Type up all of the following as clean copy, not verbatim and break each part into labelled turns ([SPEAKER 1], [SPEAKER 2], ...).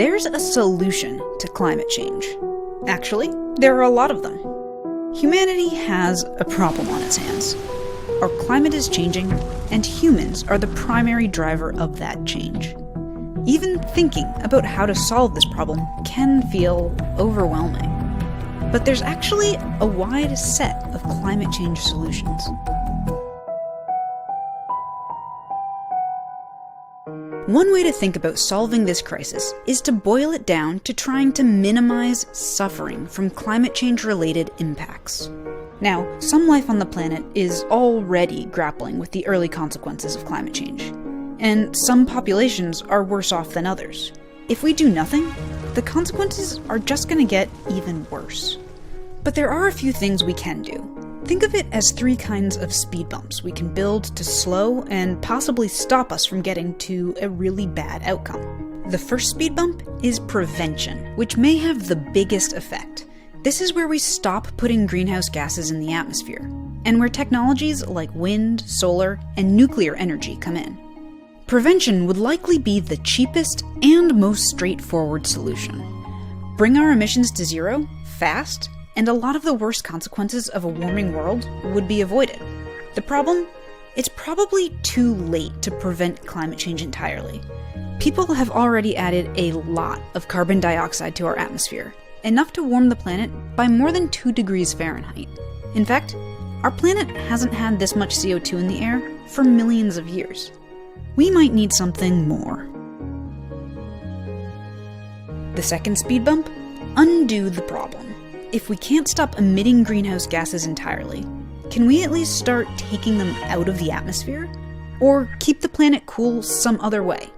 [SPEAKER 1] There's a solution to climate change. Actually, there are a lot of them. Humanity has a problem on its hands. Our climate is changing, and humans are the primary driver of that change. Even thinking about how to solve this problem can feel overwhelming. But there's actually a wide set of climate change solutions. One way to think about solving this crisis is to boil it down to trying to minimize suffering from climate change-related impacts. Now, some life on the planet is already grappling with the early consequences of climate change, and some populations are worse off than others. If we do nothing, the consequences are just going to get even worse. But there are a few things we can do. Think of it as 3 kinds of speed bumps we can build to slow and possibly stop us from getting to a really bad outcome. The first speed bump is prevention, which may have the biggest effect. This is where we stop putting greenhouse gases in the atmosphere, and where technologies like wind, solar, and nuclear energy come in. Prevention would likely be the cheapest and most straightforward solution. Bring our emissions to zero, fast, and a lot of the worst consequences of a warming world would be avoided. The problem? It's probably too late to prevent climate change entirely. People have already added a lot of carbon dioxide to our atmosphere, enough to warm the planet by more than 2 degrees Fahrenheit. In fact, our planet hasn't had this much CO2 in the air for millions of years. We might need something more. The second speed bump? Undo the problem. If we can't stop emitting greenhouse gases entirely, can we at least start taking them out of the atmosphere? Or keep the planet cool some other way?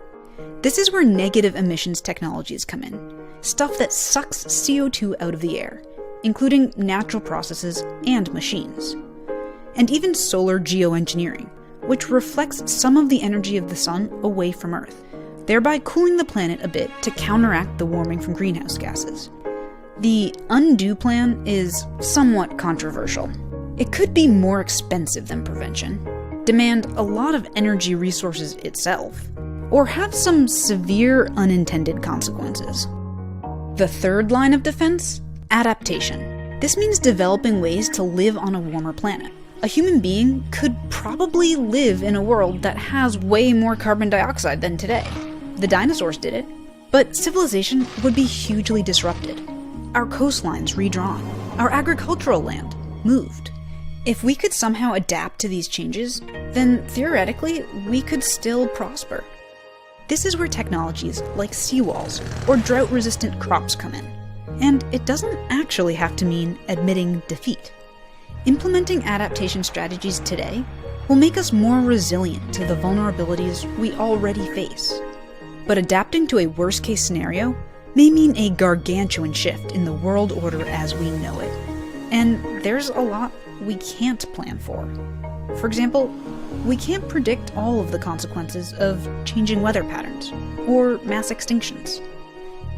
[SPEAKER 1] This is where negative emissions technologies come in. Stuff that sucks CO2 out of the air, including natural processes and machines. And even solar geoengineering, which reflects some of the energy of the sun away from Earth, thereby cooling the planet a bit to counteract the warming from greenhouse gases. The undo plan is somewhat controversial. It could be more expensive than prevention, demand a lot of energy resources itself, or have some severe unintended consequences. The third line of defense? Adaptation. This means developing ways to live on a warmer planet. A human being could probably live in a world that has way more carbon dioxide than today. The dinosaurs did it, but civilization would be hugely disrupted. Our coastlines redrawn, our agricultural land moved. If we could somehow adapt to these changes, then theoretically, we could still prosper. This is where technologies like seawalls or drought-resistant crops come in. And it doesn't actually have to mean admitting defeat. Implementing adaptation strategies today will make us more resilient to the vulnerabilities we already face. But adapting to a worst-case scenario may mean a gargantuan shift in the world order as we know it. And there's a lot we can't plan for. For example, we can't predict all of the consequences of changing weather patterns or mass extinctions.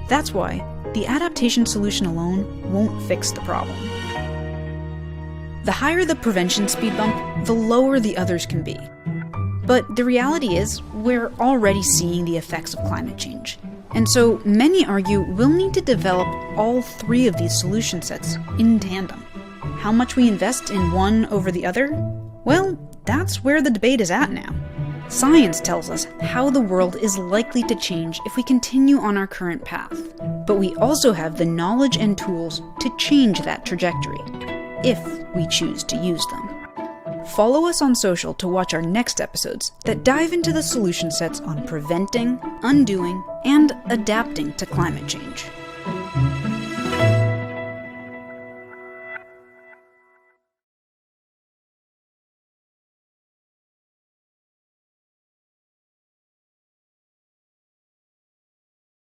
[SPEAKER 1] That's why the adaptation solution alone won't fix the problem. The higher the prevention speed bump, the lower the others can be. But the reality is, we're already seeing the effects of climate change. And so many argue we'll need to develop all 3 of these solution sets in tandem. How much we invest in one over the other? Well, that's where the debate is at now. Science tells us how the world is likely to change if we continue on our current path. But we also have the knowledge and tools to change that trajectory, if we choose to use them. Follow us on social to watch our next episodes that dive into the solution sets on preventing, undoing, and adapting to climate change.